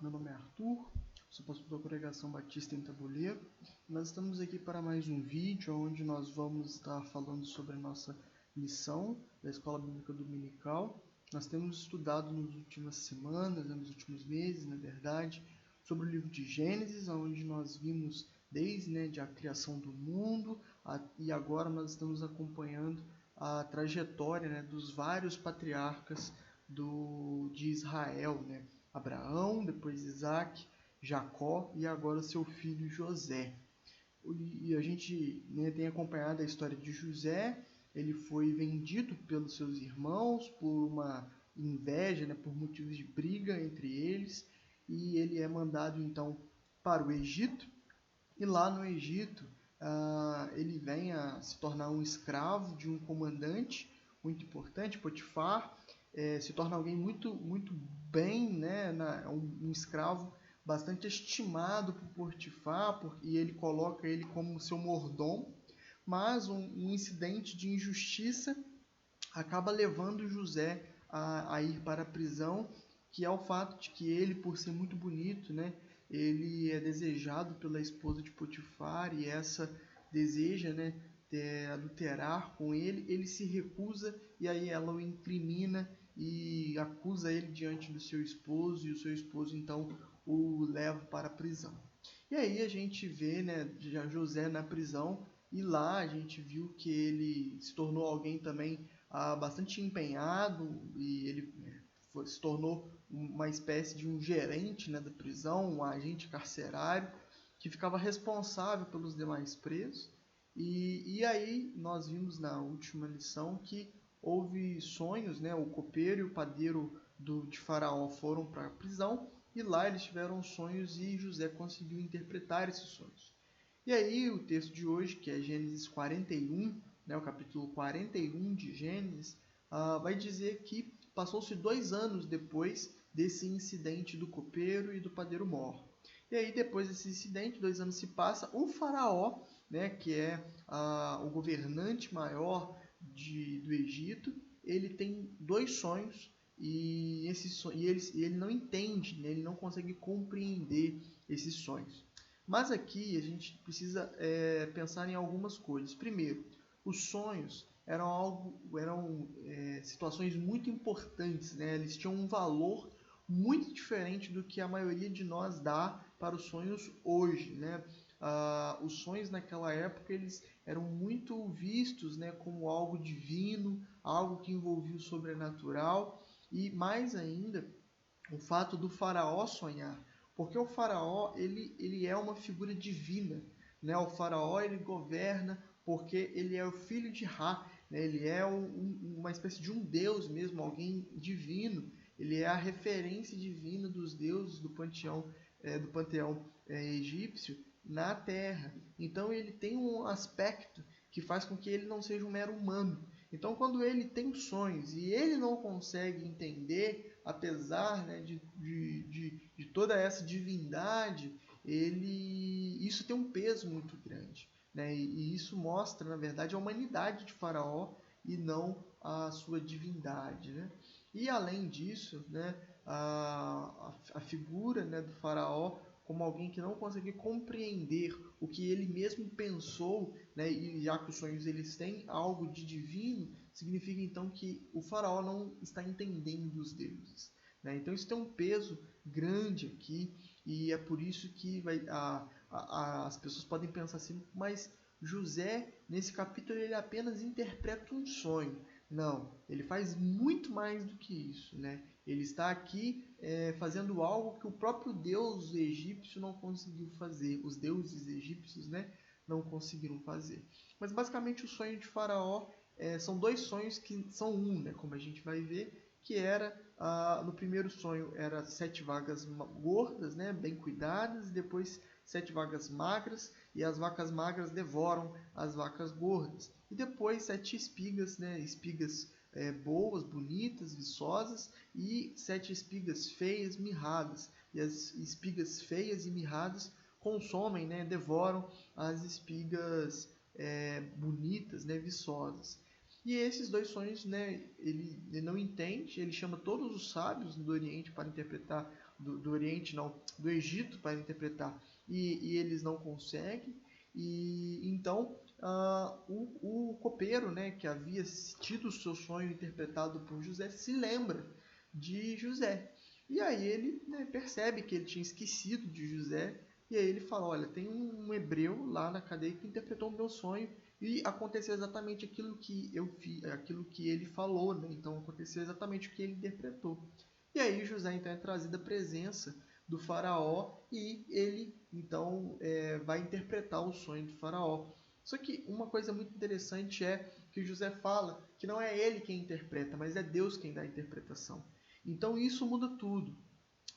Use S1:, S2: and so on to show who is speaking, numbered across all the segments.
S1: meu nome é Arthur, sou pastor da Congregação Batista em Tabuleiro. Nós estamos aqui para mais um vídeo onde nós vamos estar falando sobre a nossa lição da Escola Bíblica Dominical. Nós temos estudado nas últimas semanas, nos últimos meses, na verdade, sobre o livro de Gênesis, onde nós vimos desde a criação do mundo e agora nós estamos acompanhando a trajetória dos vários patriarcas de Israel, Abraão, depois Isaac, Jacó e agora seu filho José. E a gente tem acompanhado a história de José. Ele foi vendido pelos seus irmãos por uma inveja, por motivos de briga entre eles, e ele é mandado então para o Egito. E lá no Egito ele vem a se tornar um escravo de um comandante muito importante, Potifar. Se torna alguém muito bem, um escravo bastante estimado por Potifar, e ele coloca ele como seu mordomo. Mas um incidente de injustiça acaba levando José a ir para a prisão, que é o fato de que ele, por ser muito bonito, ele é desejado pela esposa de Potifar, e essa deseja adulterar com ele. Ele se recusa, e aí ela o incrimina e acusa ele diante do seu esposo, e o seu esposo então o leva para a prisão. E aí a gente vê já José na prisão, e lá a gente viu que ele se tornou alguém também bastante empenhado, e ele se tornou uma espécie de um gerente da prisão, um agente carcerário que ficava responsável pelos demais presos. E aí nós vimos na última lição que houve sonhos, o copeiro e o padeiro de Faraó foram para a prisão, e lá eles tiveram sonhos e José conseguiu interpretar esses sonhos. E aí o texto de hoje, que é Gênesis 41, o capítulo 41 de Gênesis, vai dizer que passou-se 2 anos depois desse incidente do copeiro e do padeiro mor. E aí depois desse incidente, 2 anos se passa, o Faraó, que é o governante maior do Egito, ele tem 2 sonhos, e ele não entende, ele não consegue compreender esses sonhos. Mas aqui a gente precisa pensar em algumas coisas. Primeiro, os sonhos eram situações muito importantes, eles tinham um valor muito diferente do que a maioria de nós dá para os sonhos hoje. Os sonhos naquela época eles eram muito vistos como algo divino, algo que envolvia o sobrenatural, e mais ainda o fato do faraó sonhar, porque o faraó ele é uma figura divina. O faraó ele governa porque ele é o filho de Ra, ele é uma espécie de um deus mesmo, alguém divino. Ele é a referência divina dos deuses do panteão egípcio na Terra. Então ele tem um aspecto que faz com que ele não seja um mero humano. Então quando ele tem sonhos e ele não consegue entender, apesar de toda essa divindade, isso tem um peso muito grande. E isso mostra, na verdade, a humanidade de Faraó e não a sua divindade. E além disso, a figura do Faraó como alguém que não consegue compreender o que ele mesmo pensou, e já que os sonhos eles têm algo de divino, significa então que o Faraó não está entendendo os deuses. Então isso tem um peso grande aqui, e é por isso que as pessoas podem pensar assim, mas José, nesse capítulo, ele apenas interpreta um sonho. Não, ele faz muito mais do que isso. Ele está aqui fazendo algo que o próprio Deus egípcio não conseguiu fazer. Os deuses egípcios não conseguiram fazer. Mas basicamente o sonho de Faraó são 2 sonhos que são como a gente vai ver, que era, no primeiro sonho, era 7 vacas gordas, bem cuidadas, e depois 7 vacas magras, e as vacas magras devoram as vacas gordas. E depois 7 espigas, espigas boas, bonitas, viçosas, e 7 espigas feias, mirradas. E as espigas feias e mirradas consomem, devoram as espigas bonitas, viçosas. E esses 2 sonhos, ele não entende, ele chama todos os sábios do Oriente para interpretar do Oriente, não, do Egito para interpretar, e eles não conseguem. E então o copeiro, né, que havia tido o seu sonho interpretado por José, se lembra de José. E aí ele, né, percebe que ele tinha esquecido de José, e aí ele fala, olha, tem um hebreu lá na cadeia que interpretou o meu sonho, e aconteceu exatamente aquilo que eu fiz, aquilo que ele falou, né? Então aconteceu exatamente o que ele interpretou. E aí José então é trazido à presença do faraó e ele então vai interpretar o sonho do faraó. Só que uma coisa muito interessante é que José fala que não é ele quem interpreta, mas é Deus quem dá a interpretação. Então isso muda tudo.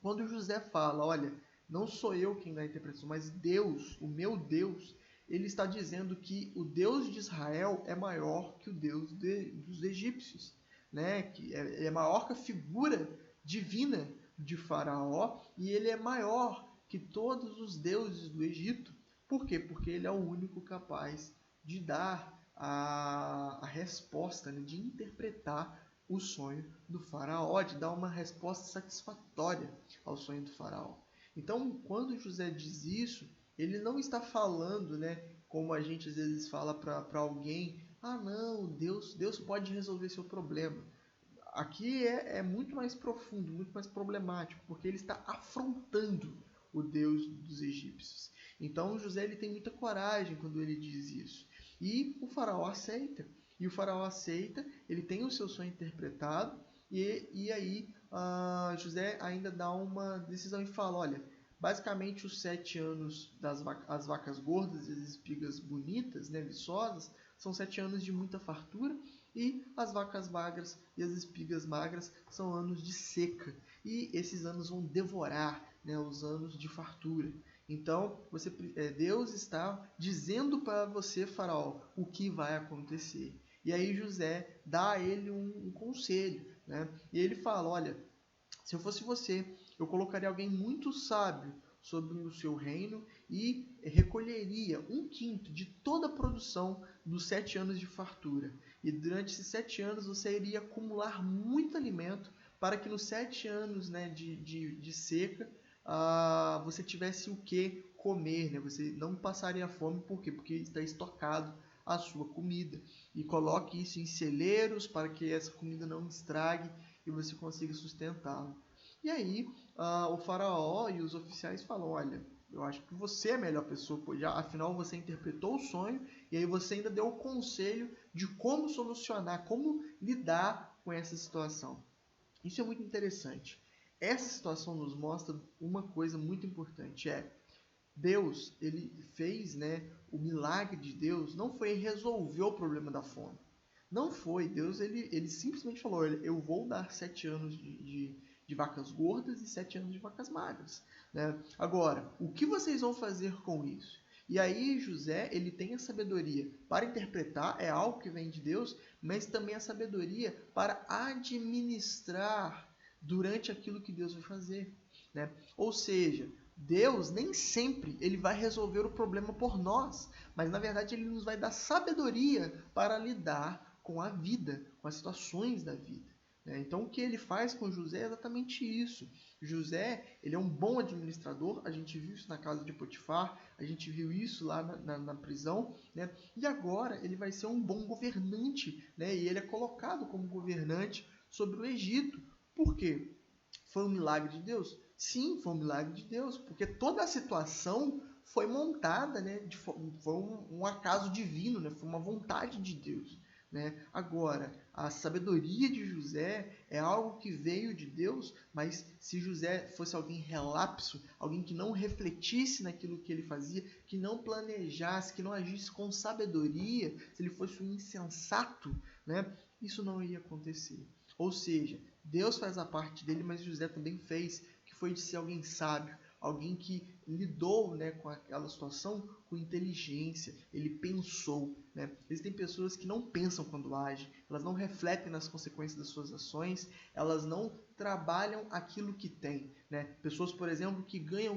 S1: Quando José fala, olha, não sou eu quem dá a interpretação, mas Deus, o meu Deus, ele está dizendo que o Deus de Israel é maior que o Deus dos egípcios, né? Que é maior que a figura divina de Faraó e ele é maior que todos os deuses do Egito. Por quê? Porque ele é o único capaz de dar a resposta, né? De interpretar o sonho do faraó, de dar uma resposta satisfatória ao sonho do faraó. Então, quando José diz isso, ele não está falando, né, como a gente às vezes fala para alguém, ah não, Deus pode resolver seu problema. Aqui é muito mais profundo, muito mais problemático, porque ele está afrontando o Deus dos egípcios. Então José ele tem muita coragem quando ele diz isso. E o faraó aceita. E o faraó aceita, ele tem o seu sonho interpretado, e aí José ainda dá uma decisão e fala, olha, basicamente os 7 anos das as vacas gordas e as espigas bonitas, né, viçosas, são 7 anos de muita fartura, e as vacas magras e as espigas magras são anos de seca. E esses anos vão devorar, né, os anos de fartura. Então, Deus está dizendo para você, faraó, o que vai acontecer. E aí José dá a ele um conselho, né? E ele fala, olha, se eu fosse você, eu colocaria alguém muito sábio sobre o seu reino e recolheria 1/5 de toda a produção dos 7 anos de fartura. E durante esses 7 anos você iria acumular muito alimento para que nos 7 anos, né, de seca você tivesse o que comer, né? Você não passaria fome, por quê? Porque está estocado a sua comida. E coloque isso em celeiros para que essa comida não estrague e você consiga sustentá-lo. E aí o faraó e os oficiais falam, olha, eu acho que você é a melhor pessoa, pois já, afinal você interpretou o sonho e aí você ainda deu o conselho de como solucionar, como lidar com essa situação. Isso é muito interessante. Essa situação nos mostra uma coisa muito importante, Deus, ele fez, né, o milagre de Deus não foi resolver o problema da fome. Não foi. Deus, ele simplesmente falou, eu vou dar 7 anos de vacas gordas e 7 anos de vacas magras. Né? Agora, o que vocês vão fazer com isso? E aí José, ele tem a sabedoria para interpretar, é algo que vem de Deus, mas também a sabedoria para administrar durante aquilo que Deus vai fazer. Né? Ou seja, Deus nem sempre ele vai resolver o problema por nós, mas na verdade ele nos vai dar sabedoria para lidar com a vida, com as situações da vida. Então o que ele faz com José é exatamente isso. José, ele é um bom administrador, a gente viu isso na casa de Potifar, a gente viu isso lá na prisão, né? E agora ele vai ser um bom governante, né? E ele é colocado como governante sobre o Egito. Por quê? Foi um milagre de Deus? Sim, foi um milagre de Deus, porque toda a situação foi montada, né? Foi um acaso divino, né? Foi uma vontade de Deus. Né? Agora, a sabedoria de José é algo que veio de Deus, mas se José fosse alguém relapso, alguém que não refletisse naquilo que ele fazia, que não planejasse, que não agisse com sabedoria, se ele fosse um insensato, né? Isso não ia acontecer. Ou seja, Deus faz a parte dele, mas José também fez, que foi de ser alguém sábio, alguém que lidou, né, com aquela situação com inteligência, ele pensou. né? Existem pessoas que não pensam quando agem, elas não refletem nas consequências das suas ações, elas não trabalham aquilo que têm, né? Pessoas, por exemplo, que ganham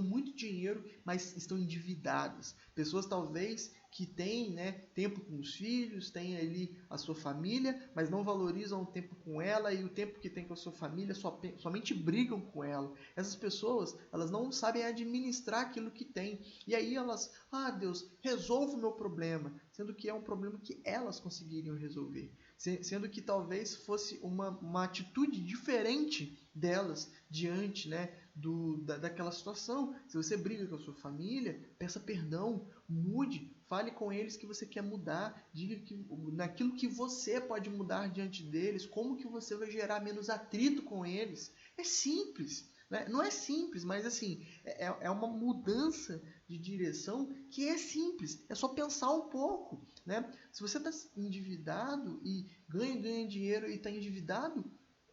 S1: muito dinheiro, mas estão endividadas. Pessoas, talvez, que têm, né, tempo com os filhos, têm ali a sua família, mas não valorizam o tempo com ela, e o tempo que tem com a sua família somente brigam com ela. Essas pessoas, elas não sabem administrar aquilo que têm. E aí elas, Deus, resolve o meu problema, sendo que é um problema que elas conseguiriam resolver. Sendo que talvez fosse uma atitude diferente delas diante, né, daquela situação. Se você briga com a sua família, peça perdão, mude, fale com eles que você quer mudar, diga que naquilo que você pode mudar diante deles, como que você vai gerar menos atrito com eles. É simples, né? Não é simples, mas assim, é uma mudança de direção que é simples, é só pensar um pouco, né? Se você está endividado e ganha dinheiro e está endividado,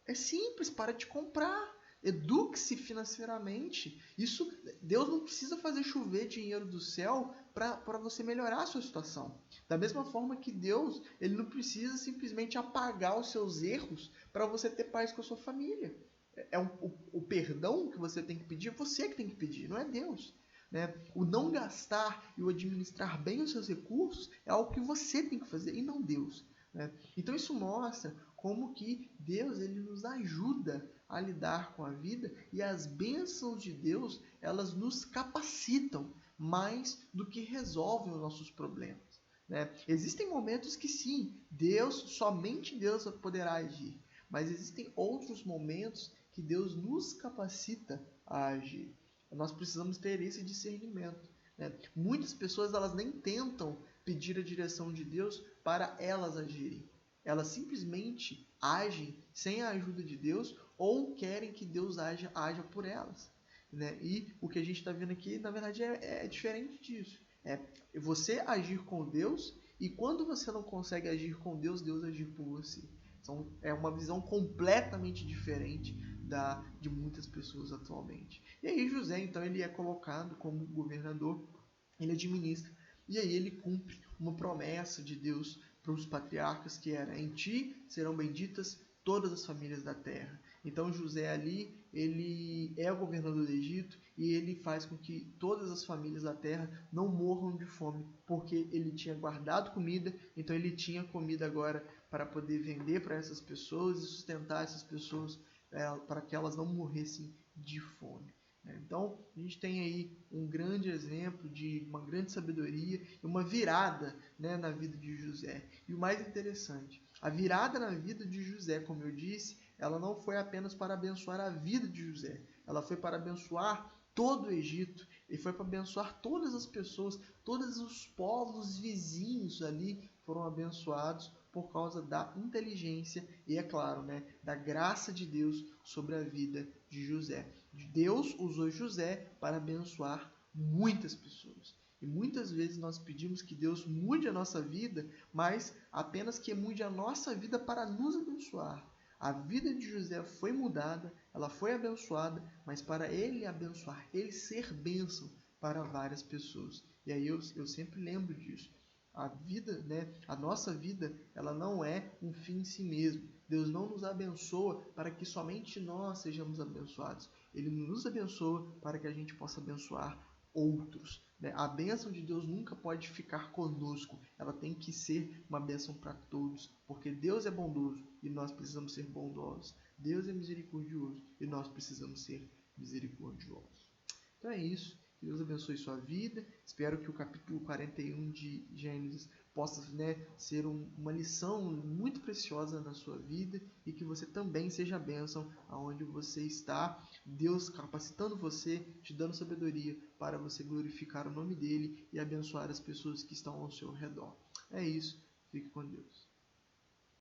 S1: é simples, para de comprar. Eduque-se financeiramente. Isso, Deus não precisa fazer chover dinheiro do céu para você melhorar a sua situação. Da mesma forma que Deus, ele não precisa simplesmente apagar os seus erros para você ter paz com a sua família. O perdão que você tem que pedir, é você que tem que pedir, não é Deus. Né? O não gastar e o administrar bem os seus recursos é algo que você tem que fazer e não Deus. Né? Então isso mostra como que Deus, ele nos ajuda a lidar com a vida, e as bênçãos de Deus, elas nos capacitam mais do que resolvem os nossos problemas. Né? Existem momentos que sim, somente Deus poderá agir, mas existem outros momentos que Deus nos capacita a agir. Nós precisamos ter esse discernimento. Né? Muitas pessoas, elas nem tentam pedir a direção de Deus para elas agirem. Elas simplesmente agem sem a ajuda de Deus, ou querem que Deus haja por elas. Né? E o que a gente está vendo aqui, na verdade, é diferente disso. É você agir com Deus, e quando você não consegue agir com Deus, Deus agir por você. Então, é uma visão completamente diferente de muitas pessoas atualmente. E aí José, então, ele é colocado como governador, ele administra, e aí ele cumpre uma promessa de Deus para os patriarcas, que era: em ti serão benditas todas as famílias da terra. Então José ali, ele é o governador do Egito, e ele faz com que todas as famílias da terra não morram de fome, porque ele tinha guardado comida, então ele tinha comida agora para poder vender para essas pessoas e sustentar essas pessoas, para que elas não morressem de fome. Então, a gente tem aí um grande exemplo de uma grande sabedoria e uma virada, né, na vida de José. E o mais interessante, a virada na vida de José, como eu disse, ela não foi apenas para abençoar a vida de José, ela foi para abençoar todo o Egito, e foi para abençoar todas as pessoas, todos os povos vizinhos ali foram abençoados por causa da inteligência e, é claro, né, da graça de Deus sobre a vida de José. Deus usou José para abençoar muitas pessoas. E muitas vezes nós pedimos que Deus mude a nossa vida, mas apenas que mude a nossa vida para nos abençoar. A vida de José foi mudada, ela foi abençoada, mas para ele abençoar, ele ser bênção para várias pessoas. E aí eu sempre lembro disso. A vida, né, a nossa vida, ela não é um fim em si mesmo. Deus não nos abençoa para que somente nós sejamos abençoados. Ele nos abençoa para que a gente possa abençoar outros. Né? A bênção de Deus nunca pode ficar conosco. Ela tem que ser uma bênção para todos, porque Deus é bondoso e nós precisamos ser bondosos. Deus é misericordioso e nós precisamos ser misericordiosos. Então é isso. Que Deus abençoe sua vida. Espero que o capítulo 41 de Gênesis possa, né, ser uma lição muito preciosa na sua vida, e que você também seja a bênção aonde você está. Deus capacitando você, te dando sabedoria para você glorificar o nome dele e abençoar as pessoas que estão ao seu redor. É isso. Fique com Deus.